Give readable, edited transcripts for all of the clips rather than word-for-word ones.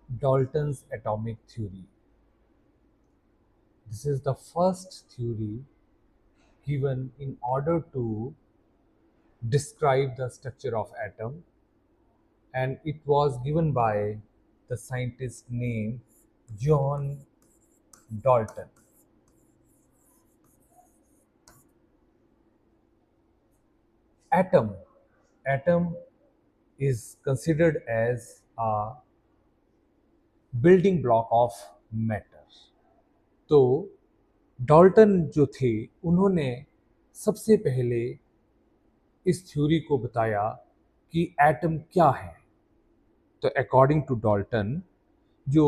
Dalton's atomic theory. This is the first theory given in order to describe the structure of atom, and it was given by the scientist named John Dalton. Atom. Atom is considered as a building block of matter. तो Dalton जो थे उन्होंने सबसे पहले इस theory को बताया कि एटम क्या है। तो अकॉर्डिंग टू डाल्टन जो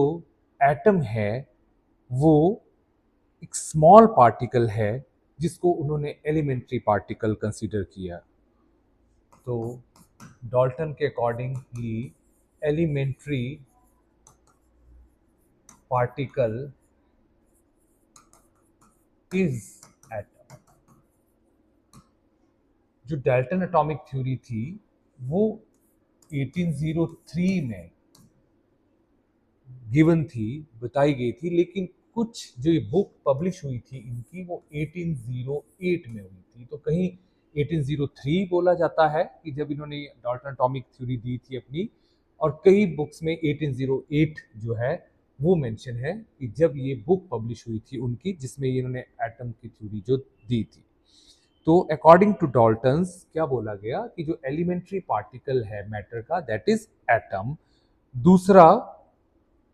एटम है वो एक स्मॉल पार्टिकल है जिसको उन्होंने एलिमेंट्री पार्टिकल कंसीडर किया। तो डाल्टन के accordingly elementary particle is atom. जो डाल्टन एटॉमिक थ्योरी थी वो 1803 में गिवन थी, बताई गई थी, लेकिन कुछ जो ये बुक पब्लिश हुई थी इनकी वो 1808 में हुई थी। तो कहीं 1803 बोला जाता है कि जब इन्होंने डाल्टन एटॉमिक थ्योरी दी थी अपनी, और कई बुक्स में 1808 जो है वो मेंशन है कि जब ये बुक पब्लिश हुई थी उनकी, जिसमें इन्होंने एटम की थ्योरी जो दी थी। तो अकॉर्डिंग टू डाल्टन्स क्या बोला गया कि जो एलिमेंट्री पार्टिकल है मैटर का दैट इज एटम। दूसरा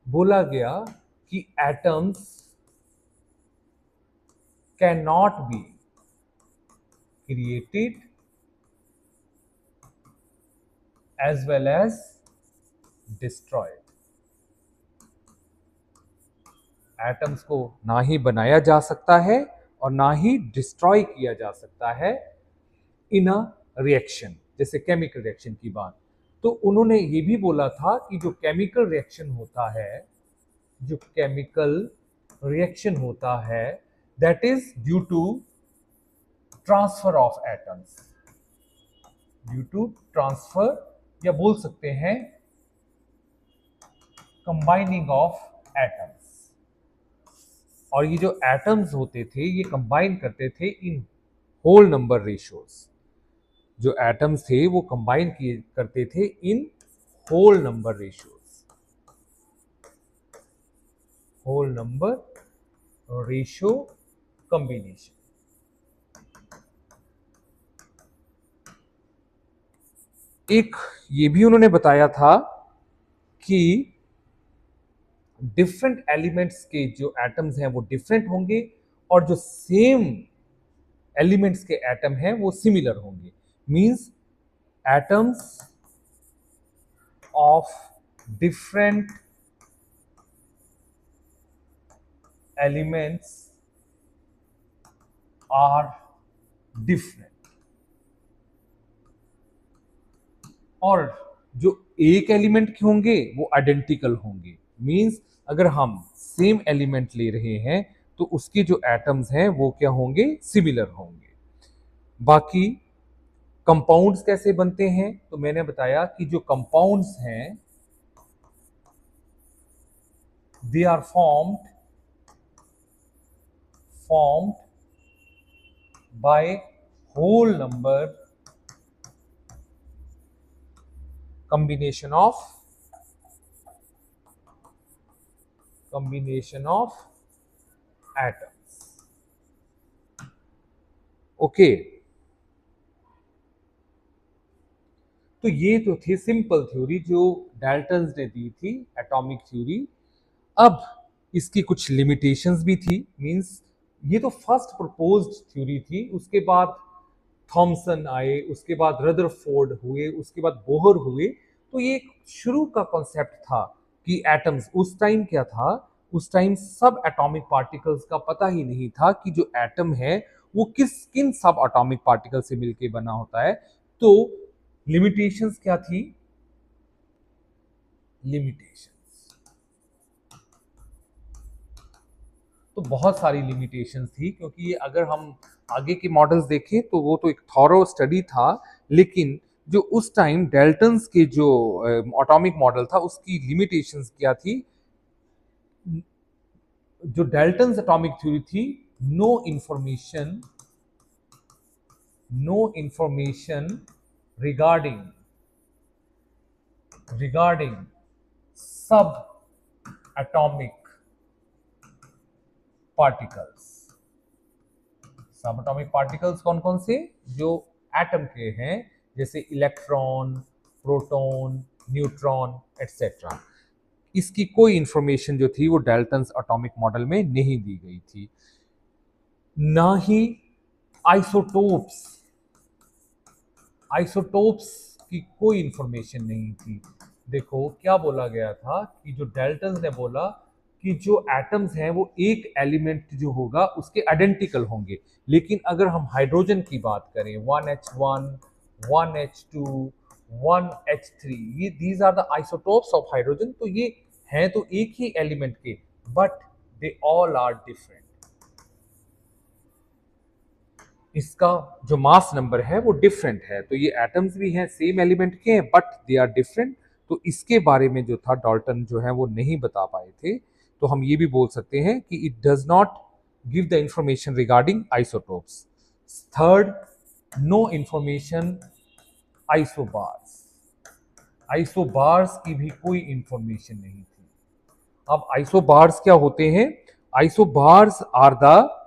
बोला गया कि atoms can not be created as well as destroyed. Atoms को ना ही बनाया जा सकता है और ना ही डिस्ट्रॉय किया जा सकता है इन अ रिएक्शन, जैसे केमिकल रिएक्शन की बात। तो उन्होंने ये भी बोला था कि जो केमिकल रिएक्शन होता है, जो केमिकल रिएक्शन होता है that is due to transfer of atoms, due to transfer, या बोल सकते हैं कंबाइनिंग ऑफ एटम्स। और ये जो एटम्स होते थे ये कंबाइन करते थे इन होल नंबर रेशियोज। जो एटम्स थे वो कंबाइन किए करते थे in whole number ratios, whole number ratio combination. एक ये भी उन्होंने बताया था कि डिफरेंट एलिमेंट्स के जो एटम्स हैं वो डिफरेंट होंगे और जो सेम एलिमेंट्स के एटम हैं वो सिमिलर होंगे। Means atoms of different elements are different, और जो एक एलिमेंट के होंगे वो आइडेंटिकल होंगे। मींस अगर हम सेम एलिमेंट ले रहे हैं तो उसके जो एटम्स हैं वो क्या होंगे, सिमिलर होंगे। बाकी कंपाउंड्स कैसे बनते हैं, तो मैंने बताया कि जो कंपाउंड्स हैं they are formed by whole number combination of atoms। Okay, तो ये तो थी सिंपल थ्योरी जो डाल्टन्स ने दी थी, एटॉमिक थ्योरी। अब इसकी कुछ लिमिटेशंस भी थी। मींस ये तो फर्स्ट प्रपोज्ड थ्योरी थी, उसके बाद थॉमसन आए, उसके बाद रदरफोर्ड हुए, उसके बाद बोहर हुए। तो ये शुरू का कॉन्सेप्ट था कि एटम्स, उस टाइम क्या था, उस टाइम सब एटॉमिक पार्टिकल्स का पता ही नहीं था कि जो एटम है वो किन सब एटॉमिक पार्टिकल से मिलकर बना होता है। तो लिमिटेशंस क्या थी, लिमिटेशंस तो बहुत सारी लिमिटेशंस थी, क्योंकि ये अगर हम आगे के मॉडल्स देखें तो वो तो एक थॉरो स्टडी था, लेकिन जो उस टाइम डेल्टन्स के जो एटॉमिक मॉडल था उसकी लिमिटेशंस क्या थी? जो डेल्टन्स एटॉमिक थ्योरी थी, नो इंफॉर्मेशन रिगार्डिंग सब एटॉमिक पार्टिकल्स। सब एटॉमिक पार्टिकल्स कौन कौन से? जो एटम के हैं, जैसे इलेक्ट्रॉन, प्रोटॉन, न्यूट्रॉन एटसेट्रा। इसकी कोई इंफॉर्मेशन जो थी वो डाल्टन्स एटॉमिक मॉडल में नहीं दी गई थी। ना ही आइसोटोप्स की कोई इंफॉर्मेशन नहीं थी। देखो क्या बोला गया था कि जो डाल्टन्स ने बोला कि जो एटम्स हैं वो एक एलिमेंट जो होगा उसके आइडेंटिकल होंगे, लेकिन अगर हम हाइड्रोजन की बात करें 1H1, 1H2, 1H3, ये these are the isotopes of hydrogen. तो ये हैं तो एक ही एलिमेंट के, but they all are different. इसका जो मास नंबर है वो डिफरेंट है। तो ये एटम्स भी हैं, सेम एलिमेंट के हैं, बट दे आर डिफरेंट। तो इसके बारे में जो था डाल्टन जो है वो नहीं बता पाए थे। तो हम ये भी बोल सकते हैं कि it does not give the information regarding isotopes. Third, no information isobars. Isobars की भी कोई इंफॉर्मेशन नहीं थी। अब आइसोबार्स क्या होते हैं? आइसोबार्स आर द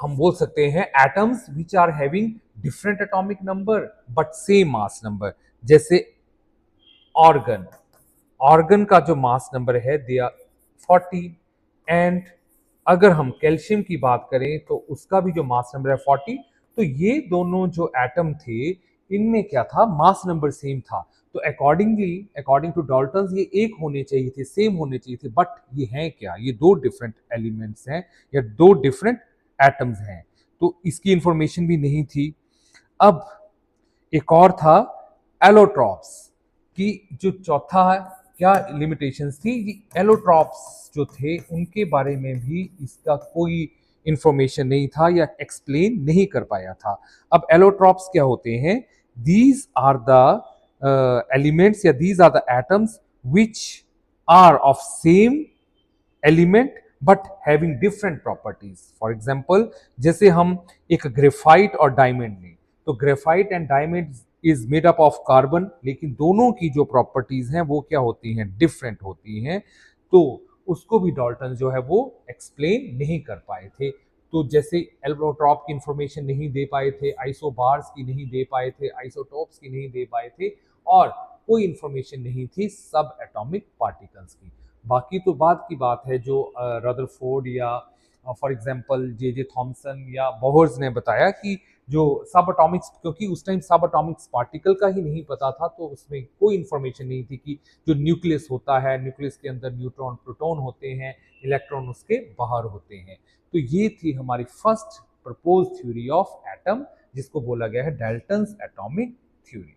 हम बोल सकते हैं atoms which are having different atomic number but same mass number. जैसे ऑर्गन का जो मास नंबर है दे आर 40, एंड अगर हम कैल्शियम की बात करें तो उसका भी जो मास नंबर है 40। तो ये दोनों जो एटम थे इनमें क्या था? मास नंबर सेम था। तो अकॉर्डिंग टू डाल्टन्स ये एक होने चाहिए थे, सेम होने चाहिए थे, बट ये हैं क्या? ये दो डिफरेंट एलिमेंट्स हैं या दो डिफरेंट एटम्स हैं। तो इसकी इंफॉर्मेशन भी नहीं थी। अब एक और था एलोट्रॉप्स की जो चौथा क्या लिमिटेशंस थी? एलोट्रॉप्स जो थे उनके बारे में भी इसका कोई इंफॉर्मेशन नहीं था या एक्सप्लेन नहीं कर पाया था। अब एलोट्रॉप्स क्या होते हैं? दीज आर द एलिमेंट्स या these are the atoms which are of same element but having different properties. For example, जैसे हम एक ग्रेफाइट और डायमंड लें, तो graphite and diamond is made up of carbon, लेकिन दोनों की जो प्रॉपर्टीज हैं वो क्या होती हैं? डिफरेंट होती हैं। तो उसको भी डाल्टन जो है वो एक्सप्लेन नहीं कर पाए थे। तो जैसे एलोट्रॉप की इंफॉर्मेशन नहीं दे पाए थे, आइसोबार्स की नहीं दे पाए थे, आइसोटोप्स की नहीं दे पाए थे, और कोई इंफॉर्मेशन नहीं थी सब एटॉमिक पार्टिकल्स की। बाकी तो बात की बात है जो रदरफोर्ड या फॉर एग्जांपल जे थॉमसन या बोहर्स ने बताया कि जो सब एटॉमिक्स, क्योंकि उस टाइम सब एटॉमिक्स पार्टिकल का ही नहीं पता था, तो उसमें कोई इंफॉर्मेशन नहीं थी कि जो न्यूक्लियस होता है, न्यूक्लियस के अंदर न्यूट्रॉन प्रोटॉन होते हैं, इलेक्ट्रॉन उसके बाहर होते हैं। तो ये थी हमारी first propose theory of atom, जिसको बोला गया है डाल्टन्स एटॉमिक थ्योरी।